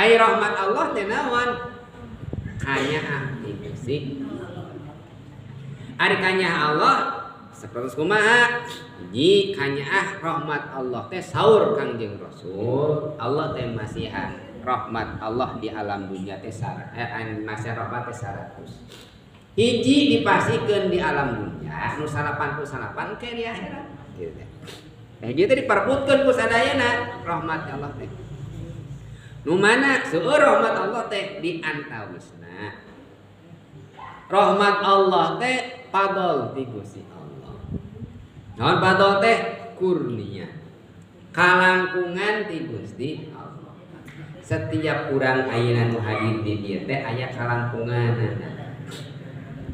Ai rahmat Allah teh naon? Kanyaah ti Gusti. Ari kanyaah Allah sapertos kumaha? Hiji kanyaah rahmat Allah teh saur Kangjeng Rasul. Allah teh masihan rahmat Allah di alam dunia teh masih rahmat teh 100. Hiji dipasikeun di alam dunia nu 89 ke di akhirat. Gitu teh. Gitu diperbutkeun ku sadayana rahmat Allah teh. Nu mana seueur rahmat Allah teh di antawisna. Rahmat Allah teh fadl ti Gusti Allah. Naon fadl teh? Kurnia. Kalangkungan ti Gusti Allah. Setiap urang ayeuna nu hadir di dieu teh aya kalangkunganana.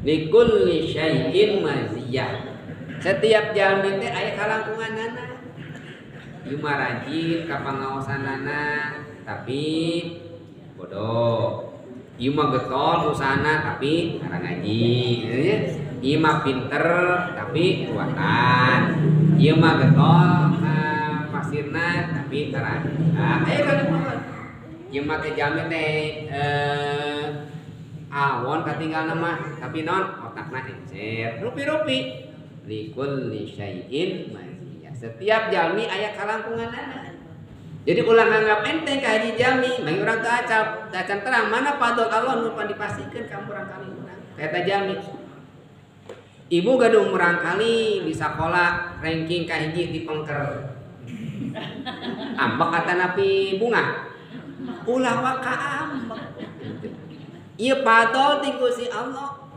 Likulli syai'in maziyah. Setiap jalmi teh aya kalangkunganana. Ieu mah rajin ka pangaosanana tapi bodoh. Ieu mah getol usahana tapi ngarang ngaji, gitu ya. Ieu mah pinter tapi kuatan. Ieu mah getol pasirna tapi terang. Aya kalangkungan. Ieu mah teh jalmi teh awon katinggalna mah tapi non otakna encer. Rupi-rupi. Likulli syai'in maziyah. Setiap jalmi aya kalangkunganana. Jadi ulang anggap enteng ka haji jalmi, mangga urang teu acan terang mana fadl Allah nu dipasikeun ka urang kali urang. Eta jalmi. Ibu gaduh urang kali di sakola ranking ka hiji di pengker. Ambek kata napi bunga. Ulah wa ka ambek. Ieu fadl ti Gusti Allah.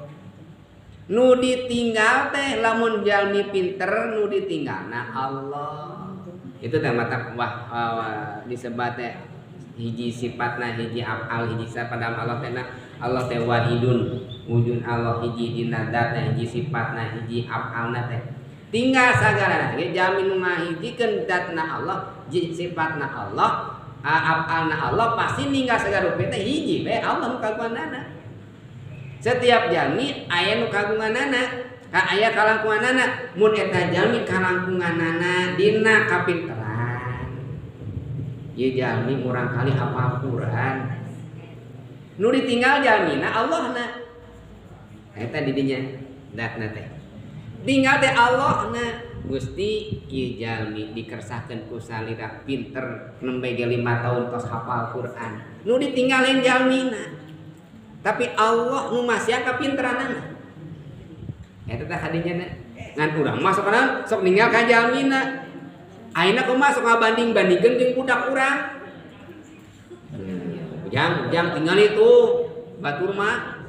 Nu ditinggal teh lamun jalmi pinter nu ditinggalna Allah. Itu teh mata disebut teh hiji sifatna hiji afal hiji sapadam Allah teh Allah teh wahidun wujud Allah hiji dina zatna hiji sifatna hiji afalna teh tinggal sagala ge jalmi nu ngahijikeun zatna Allah hiji sifatna Allah afalna Allah pasti ninggal sagala rupi teh hiji bae Allah nu kagunganana. Setiap jalmi aya nu kagunganana. Aya kalangkunganana mun eta jalmi kalangkunganana dina kapinteran. Ieu jalmi murang kali hafal Quran. Nu ditinggal jalmina Allahna. Eta di dinya datna teh. Tinggal teh Allahna. Gusti ieu jalmi dikersahkeun ku salira pinter nembe ge 5 tahun tos hafal Quran. Nu ditinggalin jalmina. Tapi Allah nu masih kapinteranana. Eta teh hadinya ngan urang mah sok ninggal ka jalmina. Ayeuna kumaha sok ngabanding-bandingkeun jeung budak urang. Jang tinggal itu batur mah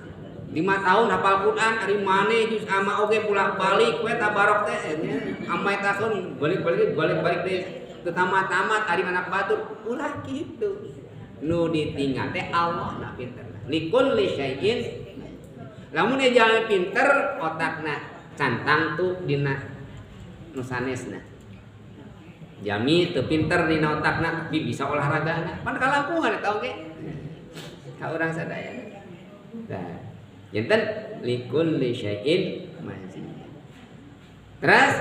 5 tahun hafal Quran ari maneh juz ama oge pulak-balik we tabarok teh amai tasun balik-balik teh teu tamat-tamat ari anak batur ulah kitu. Nu ditinggal teh Allah na pinter. Likulli syai'in lamun jalmi pinter otakna cantang tuh dina nu sanesna. Jalmi teu pinter dina otakna tapi bisa olahragana. Pan kalangkungan eta oge. Ka urang sadaya. Tah, janten likulli syai'in maziyah. Terus